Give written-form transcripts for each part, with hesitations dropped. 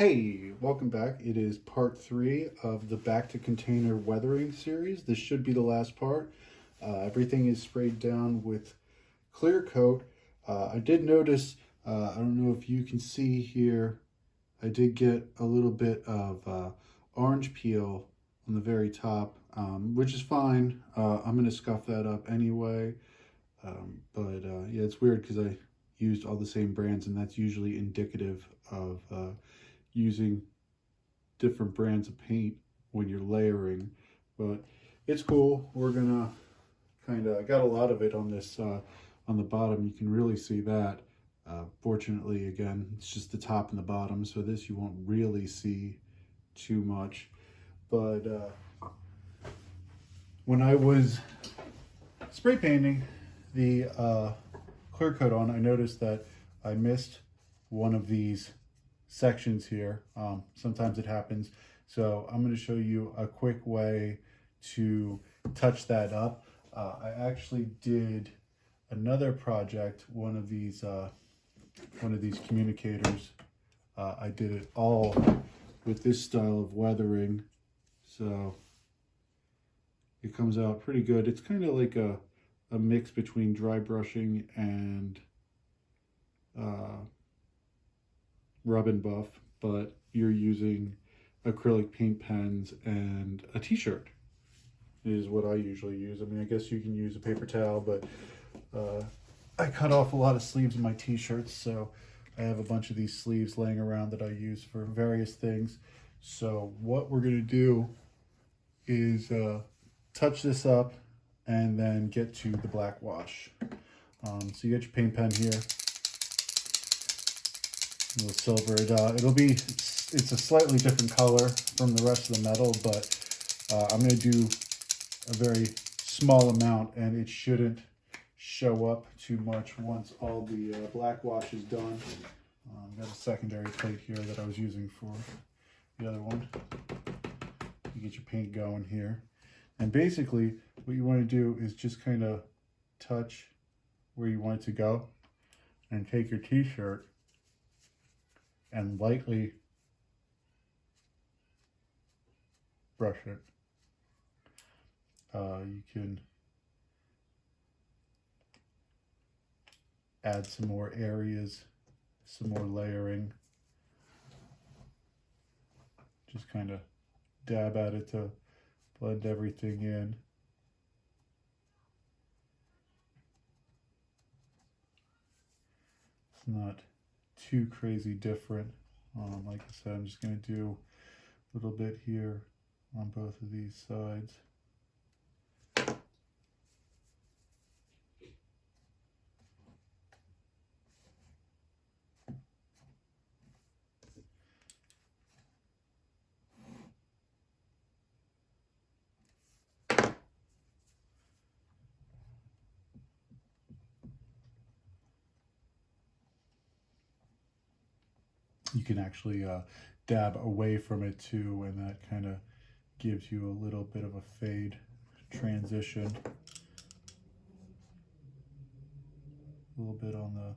Hey, welcome back. It is part 3 of the Bacta Container weathering series. This should be the last part. Everything is sprayed down with clear coat. I did notice, I don't know if you can see here, I did get a little bit of orange peel on the very top, which is fine. I'm going to scuff that up anyway. Yeah, it's weird because I used all the same brands, and that's usually indicative of using different brands of paint when you're layering, but it's cool. We're gonna I got a lot of it on this on the bottom. You can really see that. Fortunately, again, it's just the top and the bottom, so this you won't really see too much. But when I was spray painting the clear coat on, I noticed that I missed one of these sections here. Sometimes it happens. So I'm going to show you a quick way to touch that up. I actually did another project, one of these communicators. I did it all with this style of weathering. So it comes out pretty good. It's kind of like a mix between dry brushing and rub and buff, but you're using acrylic paint pens and a t-shirt is what I usually use. I mean, I guess you can use a paper towel, but I cut off a lot of sleeves in my t-shirts, so I have a bunch of these sleeves laying around that I use for various things. So what we're going to do is touch this up and then get to the black wash. So you get your paint pen here. A little silver. It's a slightly different color from the rest of the metal, but I'm going to do a very small amount, and it shouldn't show up too much once all the black wash is done. Got a secondary plate here that I was using for the other one. You get your paint going here, and basically what you want to do is just kind of touch where you want it to go, and take your t-shirt and lightly brush it. You can add some more areas, some more layering. Just kind of dab at it to blend everything in. It's not too crazy different. Like I said, I'm just going to do a little bit here on both of these sides. You can actually dab away from it too, and that kind of gives you a little bit of a fade transition. A little bit on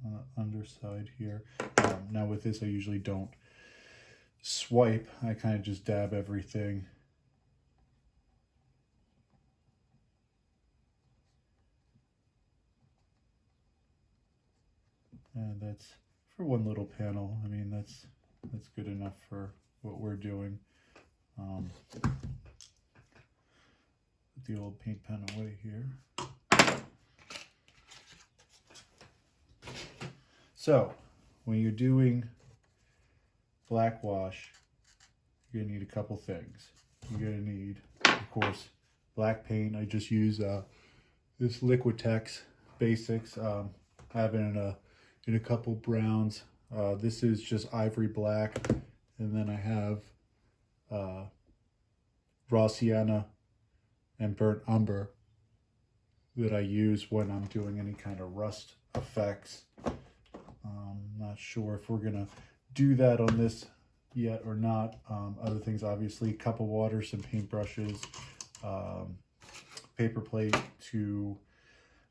the underside here. Now with this, I usually don't swipe. I kind of just dab everything. And that's for one little panel. I mean, that's good enough for what we're doing. Put the old paint pen away here. So when you're doing black wash, you're gonna need a couple things. You're gonna need, of course, black paint. I just use this Liquitex Basics. I have it in a couple browns. This is just ivory black, and then I have raw sienna and burnt umber that I use when I'm doing any kind of rust effects. Not sure if we're gonna do that on this yet or not. Other things, obviously, cup of water, some paintbrushes, paper plate to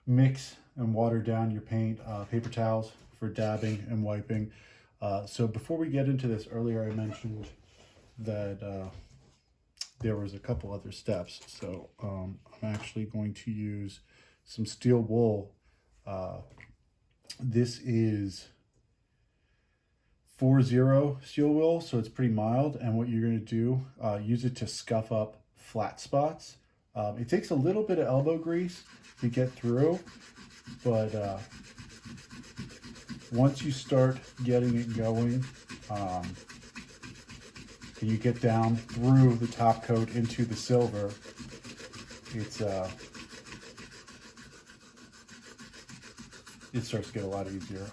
mix and water down your paint, paper towels for dabbing and wiping. So before we get into this, earlier I mentioned that there was a couple other steps. So I'm actually going to use some steel wool. This is 4-0 steel wool, so it's pretty mild. And what you're going to do, use it to scuff up flat spots. It takes a little bit of elbow grease to get through, but once you start getting it going, and you get down through the top coat into the silver, it starts to get a lot easier.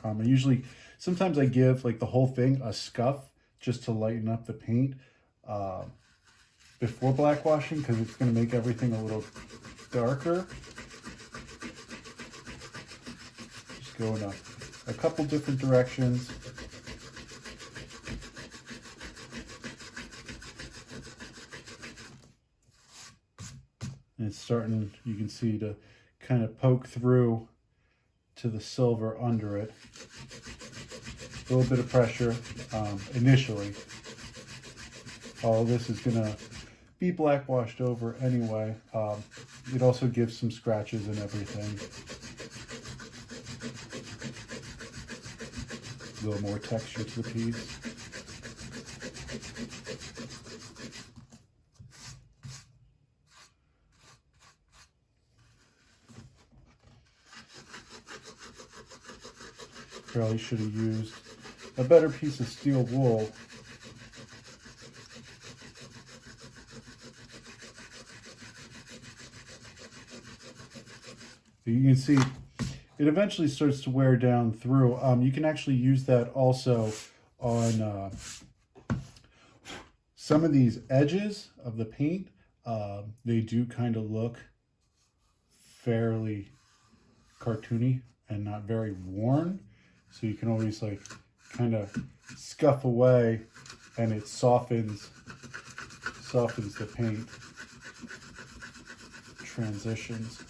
Sometimes I give like the whole thing a scuff just to lighten up the paint before black washing, because it's going to make everything a little darker. Just go in a couple different directions. And it's starting, you can see, to kind of poke through to the silver under it. A little bit of pressure initially. All this is going to be black washed over anyway. It also gives some scratches and everything. A little more texture to the piece. Probably should have used a better piece of steel wool. You can see it eventually starts to wear down through. You can actually use that also on some of these edges of the paint. They do kind of look fairly cartoony and not very worn. So you can always like kind of scuff away, and it softens the paint, transitions.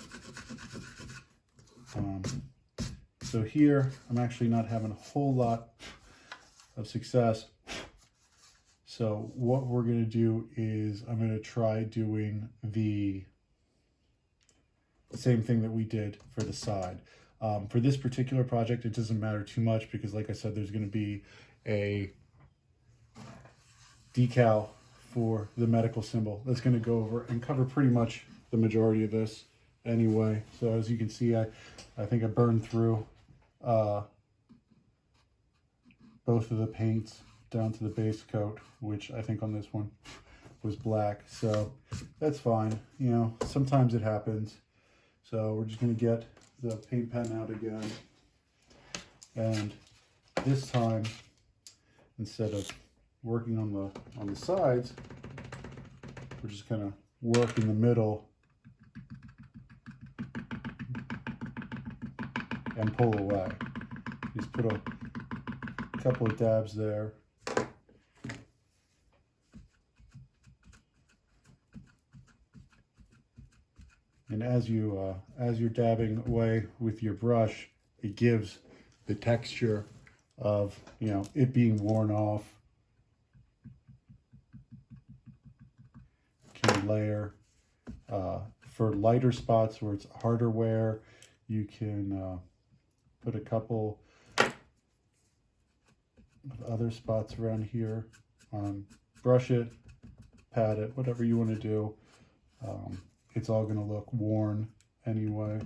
So here I'm actually not having a whole lot of success. So what we're going to do is I'm going to try doing the same thing that we did for the side. For this particular project, it doesn't matter too much because, like I said, there's going to be a decal for the medical symbol that's going to go over and cover pretty much the majority of this anyway. So as you can see, I think I burned through both of the paints down to the base coat, which I think on this one was black. So that's fine. You know, sometimes it happens. So we're just going to get the paint pen out again, and this time, instead of working on the sides, we're just going to work in the middle and pull away. Just put a couple of dabs there. And as you're dabbing away with your brush, it gives the texture of, you know, it being worn off. Can layer for lighter spots where it's harder wear. You can put a couple of other spots around here. Brush it, pat it, whatever you want to do. It's all going to look worn anyway.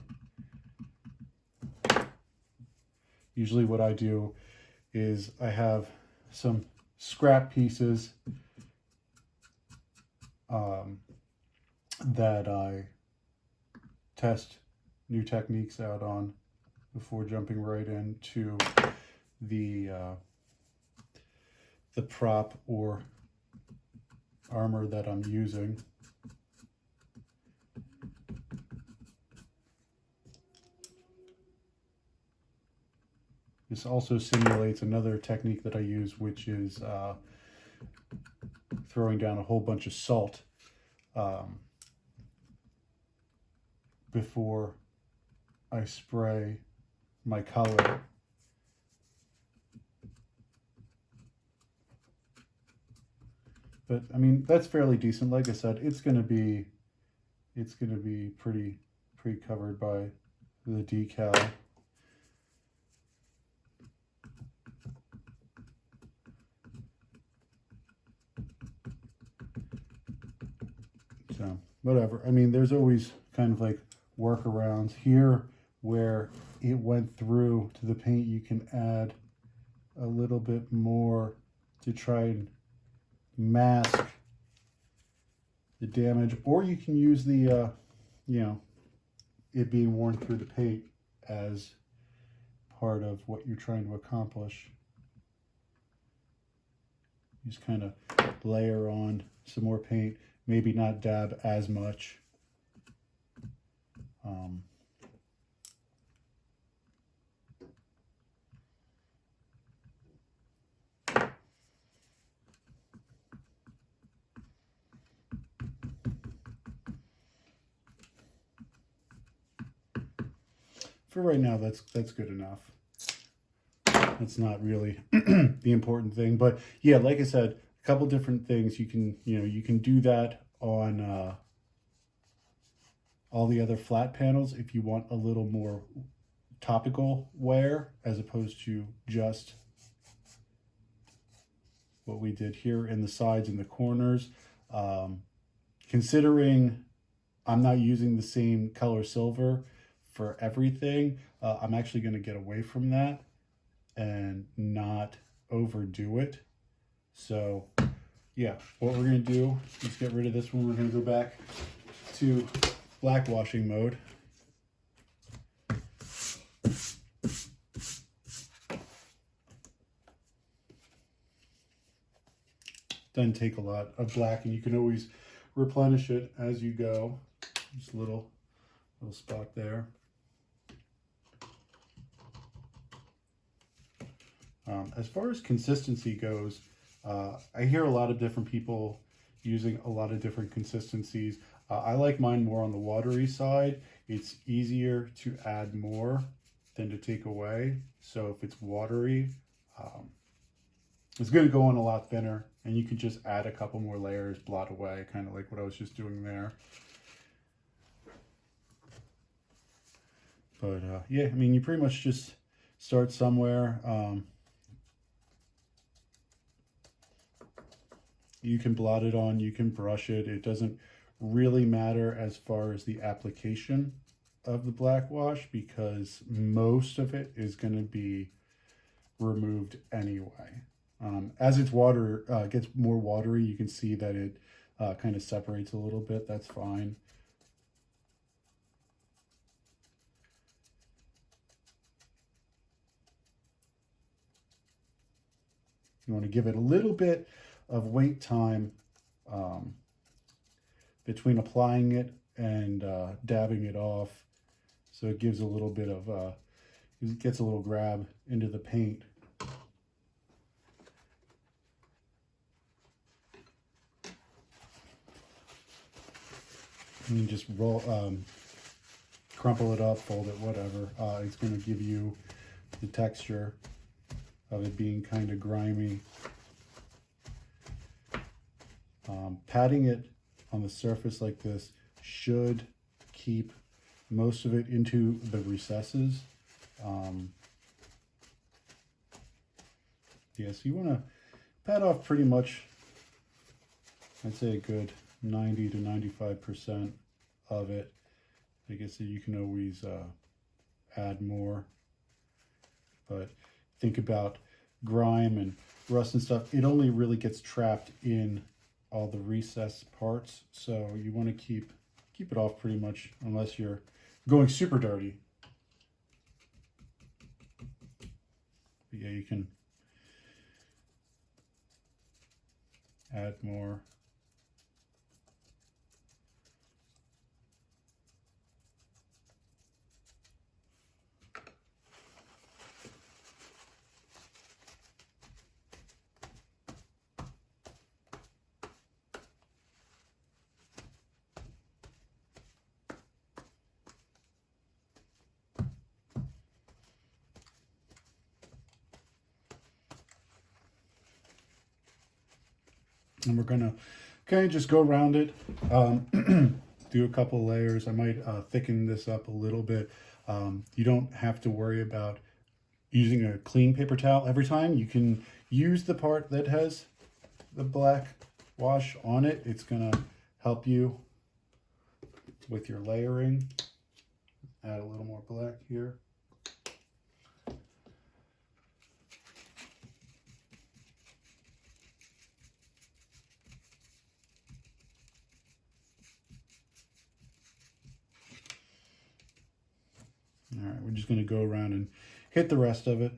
Usually what I do is I have some scrap pieces that I test new techniques out on before jumping right into the prop or armor that I'm using. This also simulates another technique that I use, which is throwing down a whole bunch of salt before I spray my color. but I mean, that's fairly decent. Like I said, it's gonna be pretty covered by the decal. So whatever. I mean, there's always kind of like workarounds here where it went through to the paint. You can add a little bit more to try and mask the damage, or you can use the you know, it being worn through the paint as part of what you're trying to accomplish. Just kind of layer on some more paint, maybe not dab as much. For right now, that's good enough. That's not really the important thing, but yeah, like I said, a couple different things you can do that on all the other flat panels if you want a little more topical wear as opposed to just what we did here in the sides and the corners. Considering I'm not using the same color silver for everything, I'm actually going to get away from that and not overdo it. So yeah, what we're going to do is get rid of this one. We're going to go back to black washing mode. Doesn't take a lot of black, and you can always replenish it as you go. Just a little spot there. As far as consistency goes, I hear a lot of different people using a lot of different consistencies. I like mine more on the watery side. It's easier to add more than to take away. So if it's watery, it's going to go on a lot thinner, and you can just add a couple more layers, blot away, kind of like what I was just doing there. But yeah, I mean, you pretty much just start somewhere. You can blot it on, you can brush it. It doesn't really matter as far as the application of the black wash, because most of it is going to be removed anyway. As its water gets more watery, you can see that it kind of separates a little bit. That's fine. You want to give it a little bit of wait time between applying it and dabbing it off, so it gives a little bit of it gets a little grab into the paint. And you just roll, crumple it up, fold it, whatever. It's going to give you the texture of it being kind of grimy. Patting it on the surface like this should keep most of it into the recesses. Yeah, so you want to pat off pretty much, I'd say a good 90 to 95% of it. Like I said, you can always add more, but think about grime and rust and stuff. It only really gets trapped in all the recessed parts, so you want to keep it off pretty much, unless you're going super dirty. But yeah, you can add more. And we're gonna kind of just go around it, do a couple layers. I might thicken this up a little bit. You don't have to worry about using a clean paper towel every time. You can use the part that has the black wash on it. It's gonna help you with your layering. Add a little more black here. All right, we're just going to go around and hit the rest of it.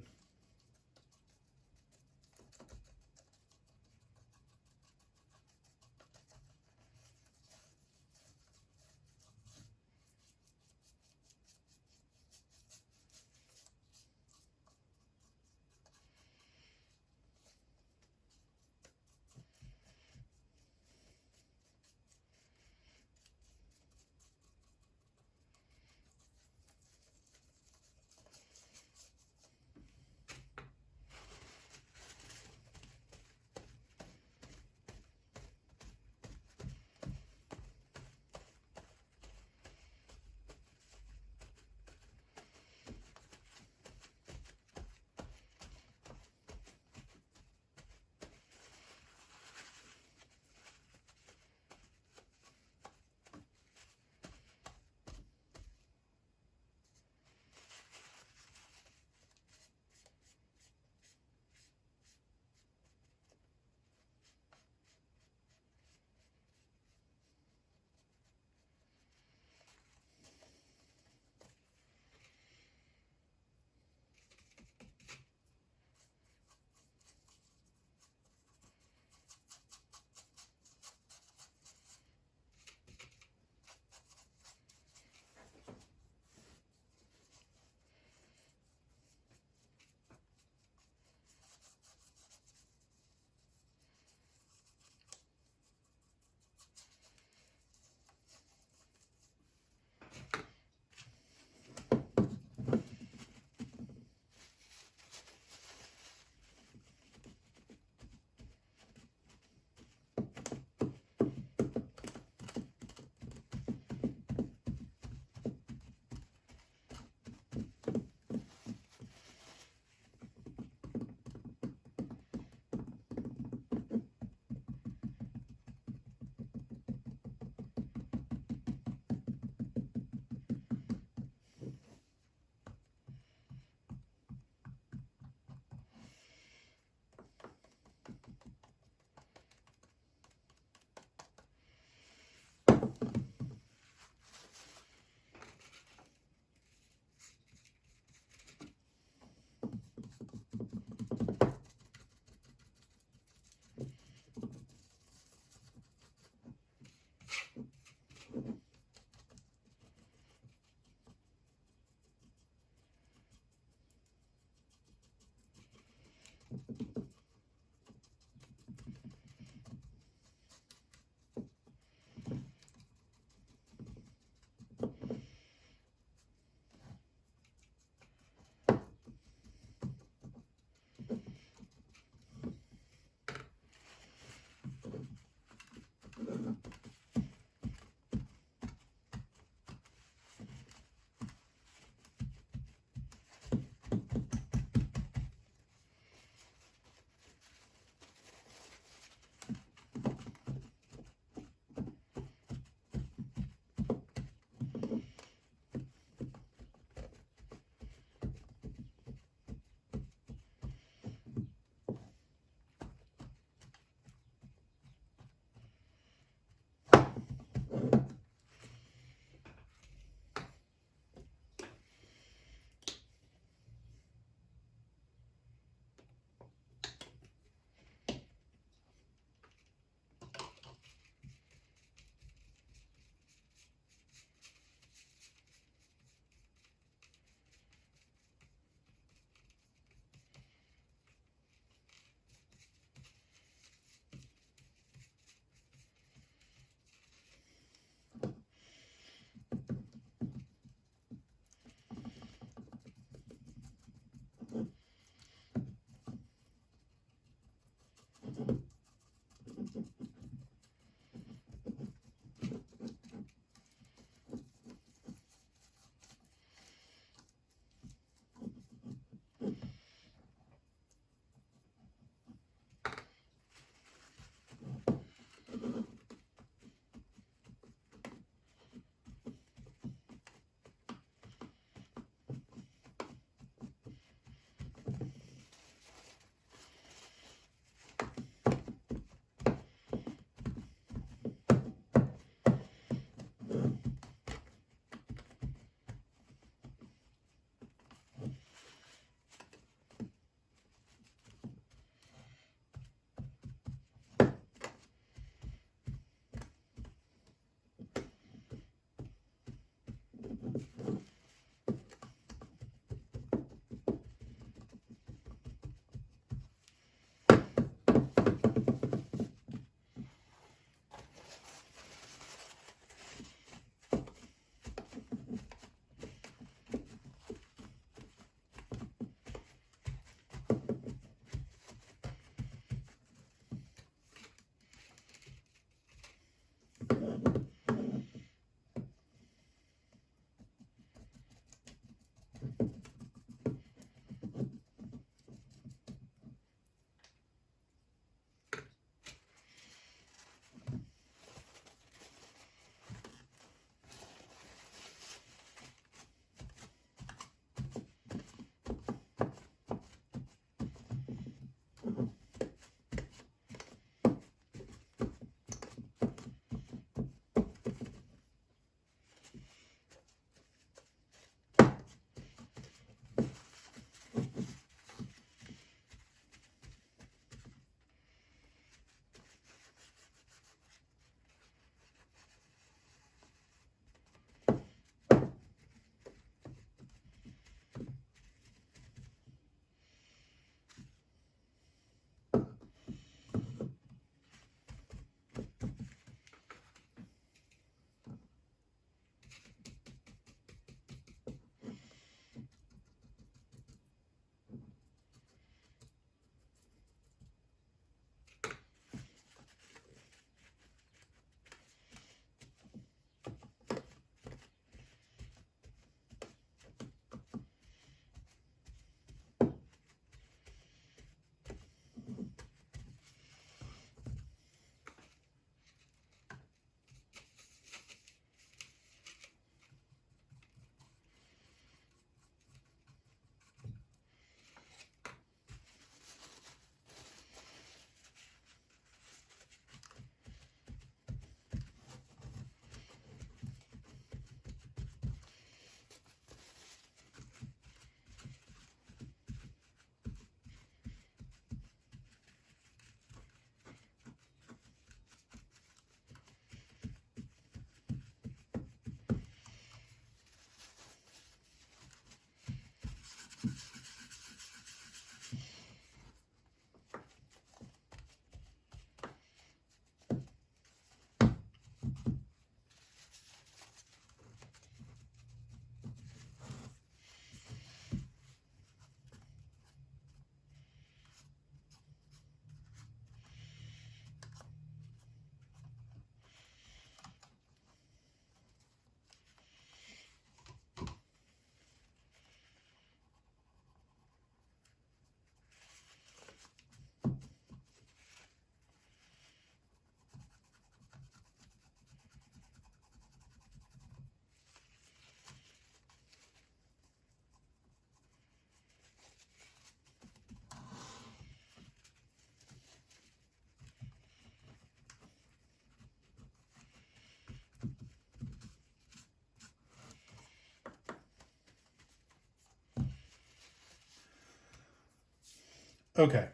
Okay,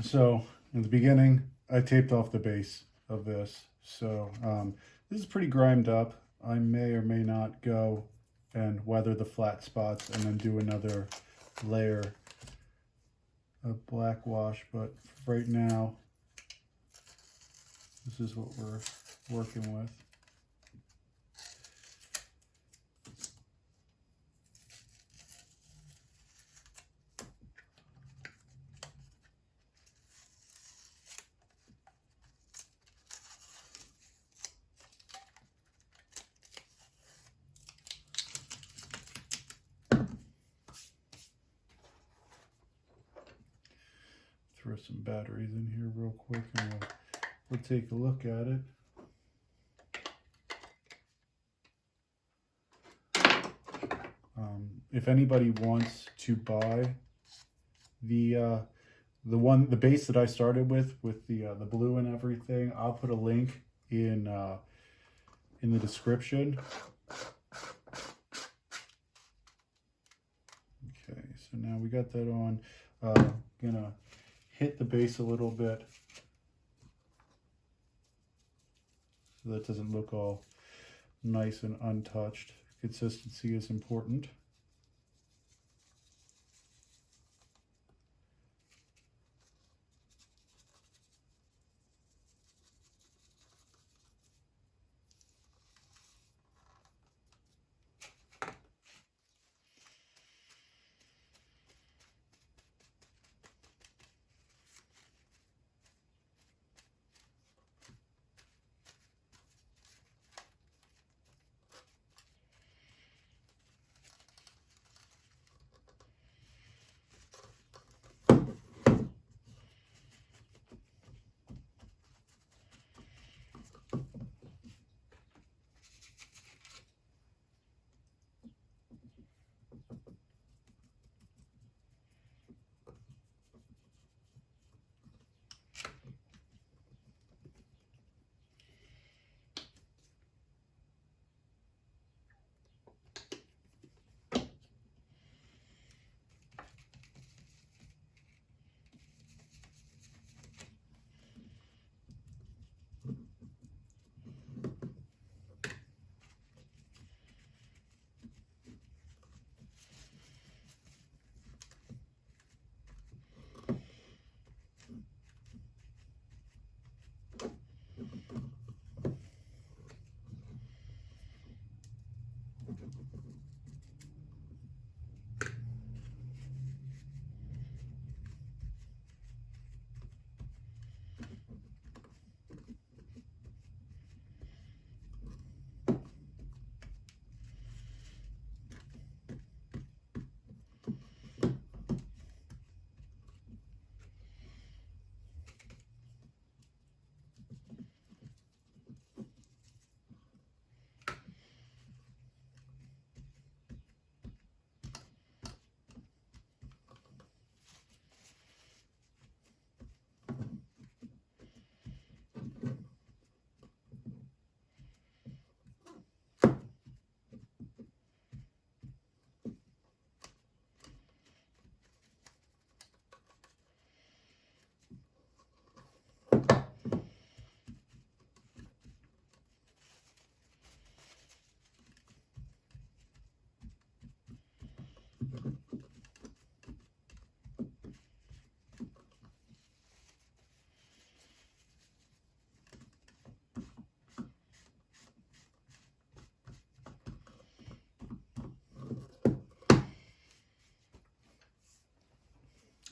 so in the beginning, I taped off the base of this. So this is pretty grimed up. I may or may not go and weather the flat spots and then do another layer of black wash. But right now, this is what we're working with. Throw some batteries in here real quick and we'll take a look at it. If anybody wants to buy the base that I started with the blue and everything, I'll put a link in the description. Okay, so now we got that on. Gonna hit the base a little bit so that doesn't look all nice and untouched. Consistency is important.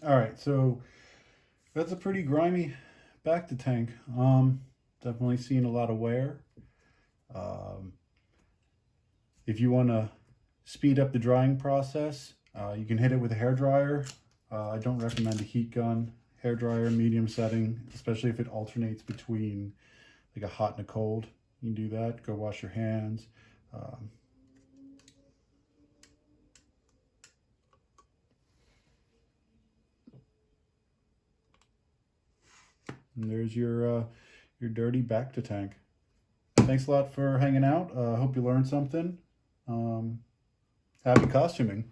All right, so that's a pretty grimy Bacta tank. Definitely seeing a lot of wear. Um, if you want to speed up the drying process, you can hit it with a hair dryer. I don't recommend a heat gun. Hair dryer, medium setting, especially if it alternates between like a hot and a cold. You can do that. Go wash your hands. And there's your dirty Bacta tank. Thanks a lot for hanging out. I hope you learned something. Happy costuming.